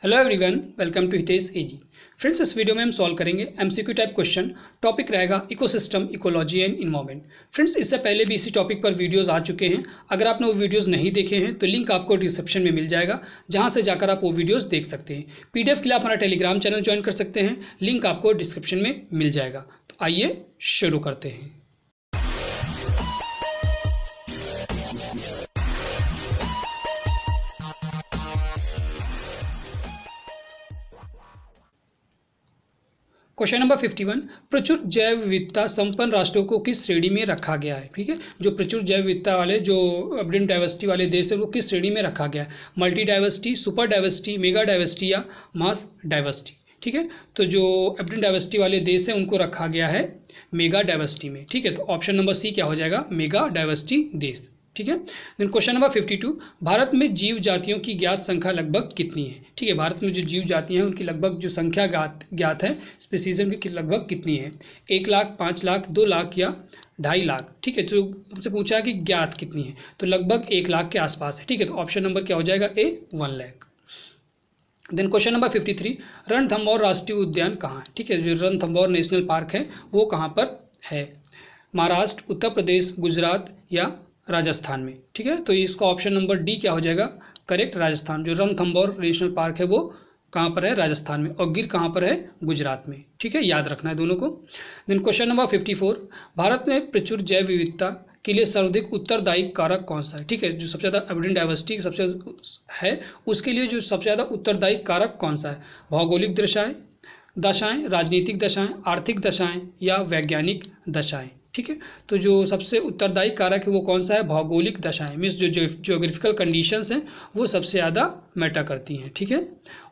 Hello everyone, welcome to Hitesh AG. Friends, इस video में हम सॉल्व करेंगे एमसीक्यू टाइप क्वेश्चन। टॉपिक रहेगा ecosystem, ecology and environment. Friends, इससे पहले भी इसी टॉपिक पर वीडियोस आ चुके हैं। अगर आपने वो वीडियोस नहीं देखे हैं तो लिंक आपको डिस्क्रिप्शन में मिल जाएगा, जहां से जाकर आप वो वीडियोस देख सकते हैं। पीडीएफ के लिए आप हमारा टेलीग्राम चैनल ज्वाइन कर सकते हैं, लिंक आपको डिस्क्रिप्शन में मिल जाएगा। तो आइए शुरू करते हैं। क्वेश्चन नंबर 51, प्रचुर जैव विविधता संपन्न राष्ट्रों को किस श्रेणी में रखा गया है। ठीक है, जो प्रचुर जैव विविधता वाले, जो अबंडेंट डाइवर्सिटी वाले देश है, वो किस श्रेणी में रखा गया है। Multi diversity, super diversity, mega diversity या मास डाइवर्सिटी। ठीक है, तो जो अबंडेंट डाइवर्सिटी वाले देश हैं उनको रखा गया है मेगा डाइवर्सिटी में। ठीक है, तो ऑप्शन नंबर सी क्या हो जाएगा, मेगा डाइवर्सिटी देश। ठीक है, देन क्वेश्चन नंबर 52, भारत में जीव जातियों की ज्ञात संख्या लगभग कितनी है। ठीक है, भारत में जो जीव जातियां हैं उनकी लगभग जो संख्या ज्ञात है, स्पीसीज की लगभग कितनी है। 1 लाख, 5 लाख, 2 लाख या 2.5 लाख। ठीक है, तो हमसे पूछा है कि ज्ञात कितनी है, तो लगभग 1 लाख के आसपास है। ठीक है, तो ऑप्शन नंबर क्या हो जाएगा, A 1 lakh. Then question number 53, Ranthambore राष्ट्रीय उद्यान कहाँ है। ठीक है, जो रणथंभौर नेशनल पार्क है वो कहाँ पर है। महाराष्ट्र, उत्तर प्रदेश, गुजरात या राजस्थान में। ठीक है, तो इसका ऑप्शन नंबर डी क्या हो जाएगा, करेक्ट, राजस्थान। जो रणथंभौर नेशनल पार्क है वो कहाँ पर है, राजस्थान में, और गिर कहाँ पर है, गुजरात में। ठीक है, याद रखना है दोनों को। देन क्वेश्चन नंबर 54, भारत में प्रचुर जैव विविधता के लिए सर्वाधिक उत्तरदायी कारक कौन सा है। ठीक है, जो सबसे ज़्यादा अबंडेंट डाइवर्सिटी सबसे है उसके लिए जो सबसे ज़्यादा उत्तरदायी कारक कौन सा है। भौगोलिक दशाएं, राजनीतिक दशाएं, आर्थिक दशाएं या वैज्ञानिक दशाएं। ठीक है, तो जो सबसे उत्तरदायी कारक है वो कौन सा है, भौगोलिक दशाएं। मीन्स जो ज्योग्राफिकल कंडीशंस हैं वो सबसे ज़्यादा मैटर करती हैं। ठीक है,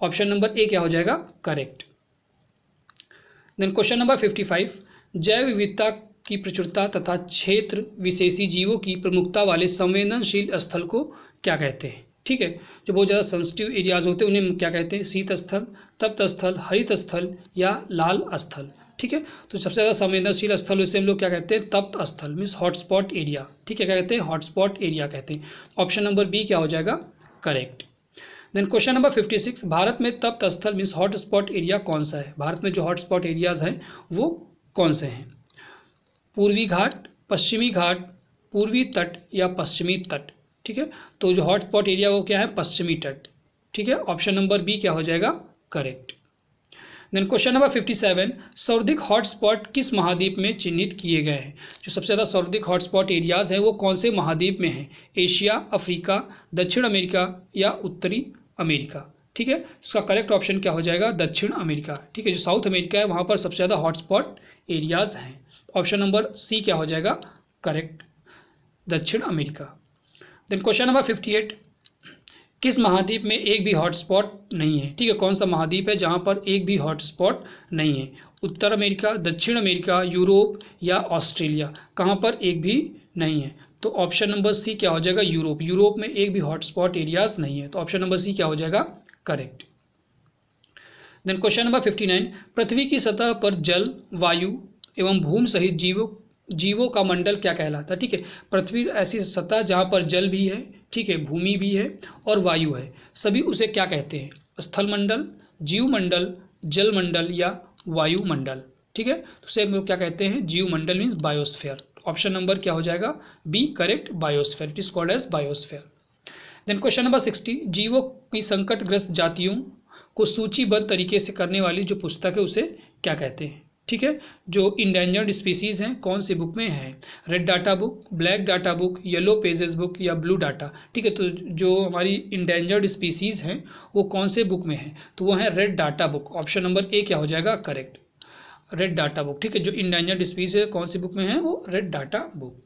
ऑप्शन नंबर ए क्या हो जाएगा, करेक्ट। देन क्वेश्चन नंबर 55, जैव विविधता की प्रचुरता तथा क्षेत्र विशेषी जीवों की प्रमुखता वाले संवेदनशील स्थल को क्या कहते हैं। ठीक है, जो बहुत ज़्यादा सेंसिटिव एरियाज होते हैं उन्हें क्या कहते हैं, शीत स्थल, तप्त स्थल, हरित स्थल या लाल स्थल। ठीक है, तो सबसे ज़्यादा संवेदनशील स्थल उसे हम लोग क्या कहते हैं, तप्त स्थल, मीन्स हॉटस्पॉट एरिया। ठीक है, क्या कहते हैं, हॉटस्पॉट एरिया कहते हैं। ऑप्शन नंबर बी क्या हो जाएगा, correct. Then question number 56, Bharat में तप्त स्थल मीन्स हॉटस्पॉट एरिया कौन सा है। भारत में जो हॉटस्पॉट एरियाज हैं वो कौन से हैं। पूर्वी घाट, पश्चिमी घाट, पूर्वी तट या पश्चिमी तट। ठीक है, तो जो हॉटस्पॉट एरिया वो क्या है, पश्चिमी तट। ठीक है, ऑप्शन नंबर बी क्या हो जाएगा, करेक्ट। देन क्वेश्चन नंबर 57, सर्वाधिक हॉटस्पॉट किस महाद्वीप में चिन्हित किए गए हैं। जो सबसे ज़्यादा सर्वाधिक हॉटस्पॉट एरियाज हैं वो कौन से महाद्वीप में हैं। एशिया, अफ्रीका, दक्षिण अमेरिका या उत्तरी अमेरिका। ठीक है, इसका करेक्ट ऑप्शन क्या हो जाएगा, दक्षिण अमेरिका। ठीक है, जो साउथ अमेरिका है वहाँ पर सबसे ज़्यादा हॉटस्पॉट एरियाज हैं। ऑप्शन नंबर सी क्या हो जाएगा, करेक्ट, दक्षिण अमेरिका। देन क्वेश्चन नंबर 58, किस महाद्वीप में एक भी हॉटस्पॉट नहीं है। ठीक है, कौन सा महाद्वीप है जहाँ पर एक भी हॉटस्पॉट नहीं है। उत्तर अमेरिका, दक्षिण अमेरिका, यूरोप या ऑस्ट्रेलिया, कहाँ पर एक भी नहीं है। तो ऑप्शन नंबर सी क्या हो जाएगा, यूरोप। यूरोप में एक भी हॉटस्पॉट एरियाज नहीं है, तो ऑप्शन नंबर सी क्या हो जाएगा, करेक्ट। देन क्वेश्चन नंबर 59, पृथ्वी की सतह पर जल, वायु एवं भूमि सहित जीवों का मंडल क्या कहलाता है। ठीक है, पृथ्वी ऐसी सतह जहाँ पर जल भी है, ठीक है, भूमि भी है और वायु है, सभी उसे क्या कहते हैं, स्थल मंडल, जीव मंडल, जल मंडल या वायुमंडल। ठीक है, तो उसे हम लोग क्या कहते हैं, जीव मंडल मीन्स बायोस्फीयर। ऑप्शन नंबर क्या हो जाएगा, B, correct, biosphere. It is called as biosphere. Then question number 60, जीवों की संकटग्रस्त जातियों को सूचीबद्ध तरीके से करने वाली जो पुस्तक है उसे क्या कहते हैं। ठीक है, जो इंडेंजर्ड स्पीसीज हैं कौन सी बुक में है, red data book, black data book, yellow pages book या ब्लू डाटा। ठीक है, तो जो हमारी इंडेंजर्ड स्पीसीज हैं वो कौन से बुक में है, तो वो है red data book. Option number ए क्या हो जाएगा, करेक्ट, रेड डाटा बुक। ठीक है, जो इंडेंजर्ड स्पीसीज है कौन सी बुक में है, वो red data book.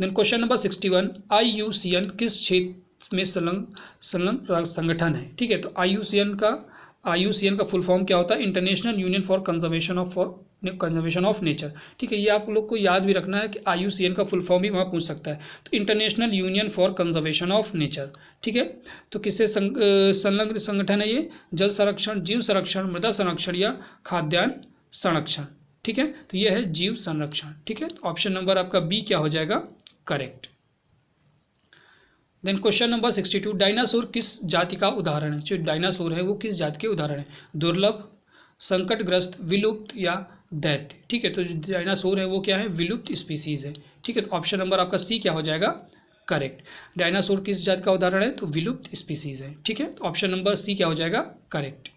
Then question number 61, IUCN किस क्षेत्र में संलग्न संगठन है। ठीक है, तो IUCN का फुल फॉर्म क्या होता है, international union for conservation of nature. ठीक है, ये आप लोग को याद भी रखना है कि IUCN का फुल फॉर्म भी वहाँ पूछ सकता है, तो international union for conservation of nature. ठीक है, तो किससे संलग्न संगठन है ये, जल संरक्षण, जीव संरक्षण, मृदा संरक्षण या खाद्यान्न संरक्षण। ठीक है, तो ये है जीव संरक्षण। ठीक है, तो ऑप्शन नंबर आपका बी क्या हो जाएगा, correct. Then question number 62, dinosaur किस जाति का उदाहरण है? जो डायनासोर है वो किस जाति के उदाहरण है? दुर्लभ, संकटग्रस्त, विलुप्त या दैत्य? ठीक है, तो जो डायनासोर है वो क्या है? विलुप्त स्पीसीज है। ठीक है, तो ऑप्शन नंबर आपका सी क्या हो जाएगा? करेक्ट। डायनासोर किस जाति का उदाहरण है? तो विलुप्त स्पीसीज है। ठीक है, तो ऑप्शन नंबर सी क्या हो जाएगा? Correct.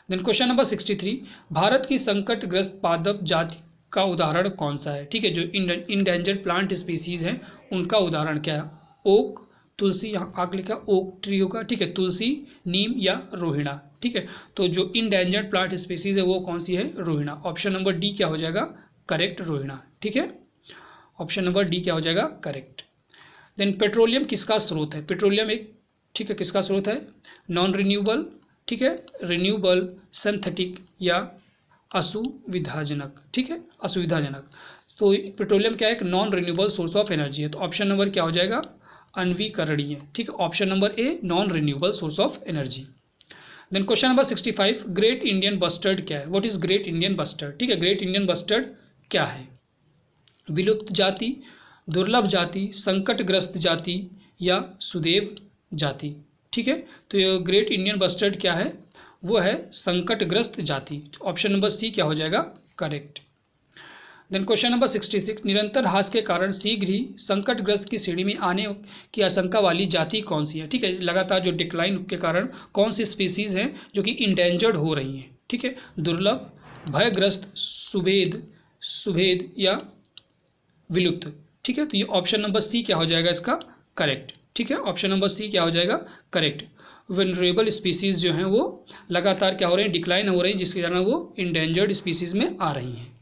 Then question number 63, Bharat की संकटग्रस्त पादप जाति का उदाहरण कौन सा है? ठीक है, जो इंडेंजर्ड प्लांट स्पीसीज हैं उनका उदाहरण क्या है? ओक, तुलसी, यहाँ आगे लिखा ओक ट्री होगा। ठीक है, तुलसी, नीम या रोहिणा? ठीक है, तो जो इंडेंजर्ड प्लांट स्पीसीज है वो कौन सी है? रोहिणा। ऑप्शन नंबर डी क्या हो जाएगा? करेक्ट, रोहिणा। ठीक है, ऑप्शन नंबर डी क्या हो जाएगा? करेक्ट। देन पेट्रोलियम किसका स्रोत है? पेट्रोलियम एक, ठीक है, किसका स्रोत है? नॉन रिन्यूएबल, ठीक है, रिन्यूएबल, सिंथेटिक या असुविधाजनक? ठीक है, असुविधाजनक। तो पेट्रोलियम क्या है? एक non renewable source of energy है। तो ऑप्शन नंबर क्या हो जाएगा? अनवीकरणीय। ठीक है, option number A non renewable source of energy. Then question number 65, great Indian bustard क्या है? What is great Indian bustard? ठीक है, ग्रेट इंडियन बस्टर्ड क्या है? विलुप्त जाति, दुर्लभ जाति, संकटग्रस्त जाति या सुदेव जाति? ठीक है, तो ये ग्रेट इंडियन बस्टर्ड क्या है? वो है संकटग्रस्त जाति। ऑप्शन नंबर सी क्या हो जाएगा? करेक्ट। देन क्वेश्चन नंबर 66, निरंतर ह्रास के कारण शीघ्र ही संकटग्रस्त की श्रेणी में आने की आशंका वाली जाति कौन सी है? ठीक है, लगातार जो डिक्लाइन के कारण कौन सी स्पीसीज हैं जो कि इंडेंजर्ड हो रही हैं? ठीक है, दुर्लभ, भयग्रस्त, सुभेद या विलुप्त? ठीक है, तो ये ऑप्शन नंबर सी क्या हो जाएगा इसका? करेक्ट। ठीक है, ऑप्शन नंबर सी क्या हो जाएगा? करेक्ट। वनरेबल स्पीसीज जो हैं वो लगातार क्या हो रहे हैं? डिक्लाइन हो रही हैं, जिसके कारण वो इंडेंजर्ड स्पीसीज में आ रही हैं।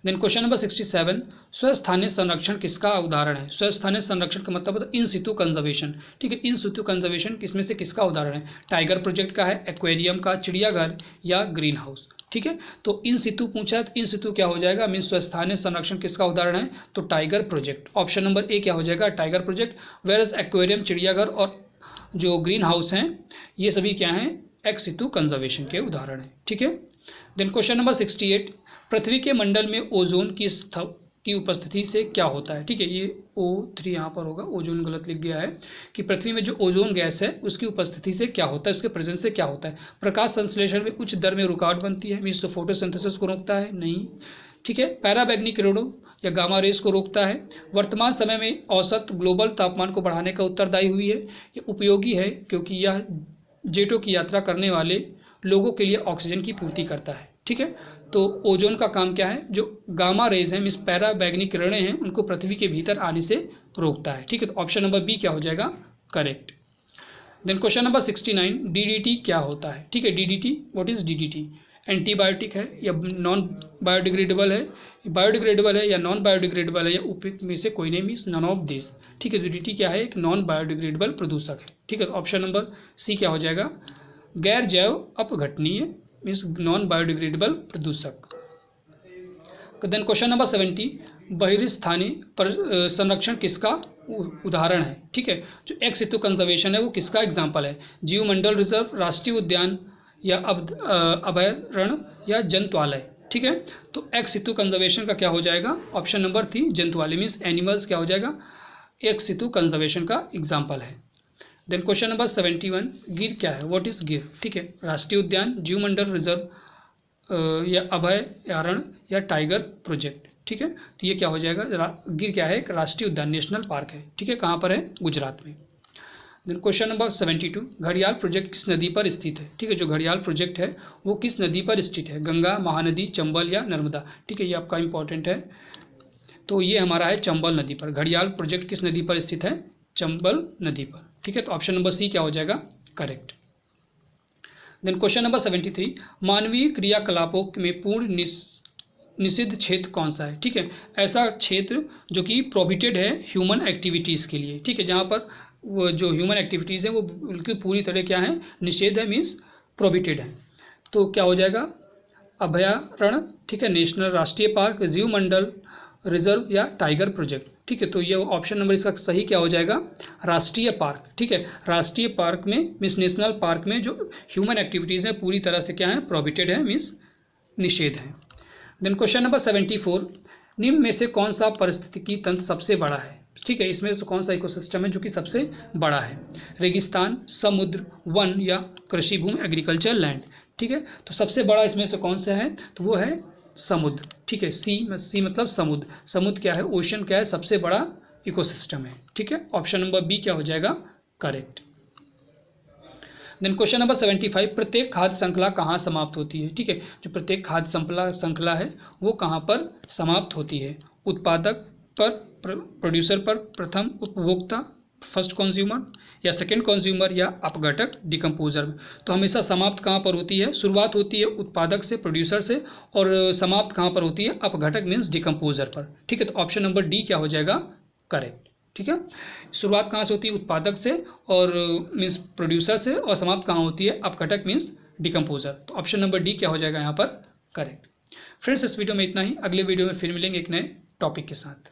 देन क्वेश्चन नंबर 67, स्वस्थानीय संरक्षण किसका उदाहरण है? स्वस्थानीय संरक्षण का मतलब होता है इन सितु कंजर्वेशन। ठीक है, इन सितु कंजर्वेशन किसमें से किसका उदाहरण है? टाइगर प्रोजेक्ट का है, एक्वेरियम का, चिड़ियाघर या ग्रीन हाउस? ठीक है, तो इन सितु पूछा है तो इन सितु क्या हो जाएगा? मीन स्वस्थानीय संरक्षण किसका उदाहरण है? तो टाइगर प्रोजेक्ट। ऑप्शन नंबर ए क्या हो जाएगा? Tiger project. वेरस एक्वेरियम, चिड़ियाघर और जो ग्रीन हाउस हैं ये सभी क्या हैं? एक्स सितु कंजर्वेशन के उदाहरण हैं। ठीक है, देन क्वेश्चन नंबर 68, पृथ्वी के मंडल में ओजोन की उपस्थिति से क्या होता है? ठीक है, ये O3 यहाँ पर होगा, ओजोन गलत लिख गया है कि पृथ्वी में जो ओजोन गैस है उसकी उपस्थिति से क्या होता है? उसके प्रेजेंस से क्या होता है? प्रकाश संश्लेषण में उच्च दर में रुकावट बनती है, मीन्स फोटोसिंथेसिस को रोकता है? नहीं। ठीक है, पैराबैग्निक किरणों या गामा रेस को रोकता है। वर्तमान समय में औसत ग्लोबल तापमान को बढ़ाने का उत्तरदायी हुई है। ये उपयोगी है क्योंकि यह जेटों की यात्रा करने वाले लोगों के लिए ऑक्सीजन की पूर्ति करता है। ठीक है, तो ओजोन का काम क्या है? जो गामा रेज हैं, मीन्स पैराबैग्निक किरणें हैं, उनको पृथ्वी के भीतर आने से रोकता है। ठीक है, तो ऑप्शन नंबर बी क्या हो जाएगा? Correct. Then question number 69, DDT क्या होता है? ठीक है, DDT, what is DDT? Antibiotic है या नॉन बायोडिग्रेडेबल है? बायोडिग्रेडेबल है या नॉन बायोडिग्रेडेबल है या उपयुक्त में से कोई नहीं, मीन्स नन ऑफ दिस? ठीक है, डीडीटी क्या है? एक नॉन बायोडिग्रेडेबल प्रदूषक है। ठीक है, तो ऑप्शन नंबर सी क्या हो जाएगा? गैर जैव अपघटनीय, मीन्स नॉन बायोडिग्रेडेबल प्रदूषक। देन क्वेश्चन नंबर 70, बहिर्स्थानीय संरक्षण किसका उदाहरण है? ठीक है, जो एक्स सितु कंजर्वेशन है वो किसका एग्जाम्पल है? जीवमंडल रिजर्व, राष्ट्रीय उद्यान या अभयारण्य या जंतुआलय? ठीक है, तो एक्स सितु कंजर्वेशन का क्या हो जाएगा? ऑप्शन नंबर 3 जंतुआलय, मीन्स एनिमल्स क्या हो जाएगा? एक्स सितु कंजर्वेशन का एग्जाम्पल है। देन क्वेश्चन नंबर 71, गिर क्या है? व्हाट इज गिर? ठीक है, राष्ट्रीय उद्यान, जीवमंडल रिजर्व या अभयारण्य या टाइगर प्रोजेक्ट? ठीक है, तो ये क्या हो जाएगा? गिर क्या है? एक राष्ट्रीय उद्यान, नेशनल पार्क है। ठीक है, कहाँ पर है? गुजरात में। देन क्वेश्चन नंबर 72, घड़ियाल प्रोजेक्ट किस नदी पर स्थित है? ठीक है, जो घड़ियाल प्रोजेक्ट है वो किस नदी पर स्थित है? गंगा, महानदी, चंबल या नर्मदा? ठीक है, ये आपका इंपॉर्टेंट है। तो ये हमारा है चंबल नदी पर। घड़ियाल प्रोजेक्ट किस नदी पर स्थित है? चंबल नदी पर। ठीक है, तो ऑप्शन नंबर सी क्या हो जाएगा? करेक्ट। देन क्वेश्चन नंबर 73, मानवीय क्रियाकलापों में पूर्ण निषिद्ध क्षेत्र कौन सा है? ठीक है, ऐसा क्षेत्र जो कि प्रोहिबिटेड है ह्यूमन एक्टिविटीज़ के लिए। ठीक है, जहाँ पर वो जो ह्यूमन एक्टिविटीज़ है वो उनकी पूरी तरह क्या है? निषेध है, मीन्स प्रोहिबिटेड है। तो क्या हो जाएगा? अभयारण्य, ठीक है, नेशनल राष्ट्रीय पार्क, जीवमंडल रिजर्व या टाइगर प्रोजेक्ट? ठीक है, तो ये ऑप्शन नंबर इसका सही क्या हो जाएगा? राष्ट्रीय पार्क। ठीक है, राष्ट्रीय पार्क में मीन्स नेशनल पार्क में जो ह्यूमन एक्टिविटीज़ हैं पूरी तरह से क्या है? प्रोहिबिटेड है, मीन्स निषेध है। देन क्वेश्चन नंबर 74, निम्न में से कौन सा पारिस्थितिकी तंत्र सबसे बड़ा है? ठीक है, इसमें से कौन सा इकोसिस्टम है जो कि सबसे बड़ा है? रेगिस्तान, समुद्र, वन या कृषि भूमि, एग्रीकल्चर लैंड। ठीक है, तो सबसे बड़ा इसमें से कौन सा है? तो वो है समुद्र। ठीक है, सी मतलब समुद्र। समुद्र क्या है? ओशन क्या है? सबसे बड़ा इकोसिस्टम है। ठीक है, ऑप्शन नंबर बी क्या हो जाएगा? करेक्ट। देन क्वेश्चन नंबर 75, प्रत्येक खाद्य श्रृंखला कहाँ समाप्त होती है? ठीक है, जो प्रत्येक खाद्य श्रृंखला है वो कहाँ पर समाप्त होती है? उत्पादक पर, प्रोड्यूसर पर, प्रथम उपभोक्ता फर्स्ट कंज्यूमर, या सेकंड कंज्यूमर, या अपघटक डिकम्पोजर में। तो हमेशा समाप्त कहाँ पर होती है? शुरुआत होती है उत्पादक से, प्रोड्यूसर से, और समाप्त कहाँ पर होती है? अपघटक मीन्स डिकम्पोजर पर। ठीक है, तो ऑप्शन नंबर डी क्या हो जाएगा? करेक्ट। ठीक है, शुरुआत कहाँ से होती है? उत्पादक से और मीन्स प्रोड्यूसर से, और समाप्त कहाँ होती है? अपघटक मीन्स डिकम्पोजर। तो ऑप्शन नंबर डी क्या हो जाएगा यहाँ पर? करेक्ट। फ्रेंड्स, इस वीडियो में इतना ही। अगले वीडियो में फिर मिलेंगे एक नए टॉपिक के साथ।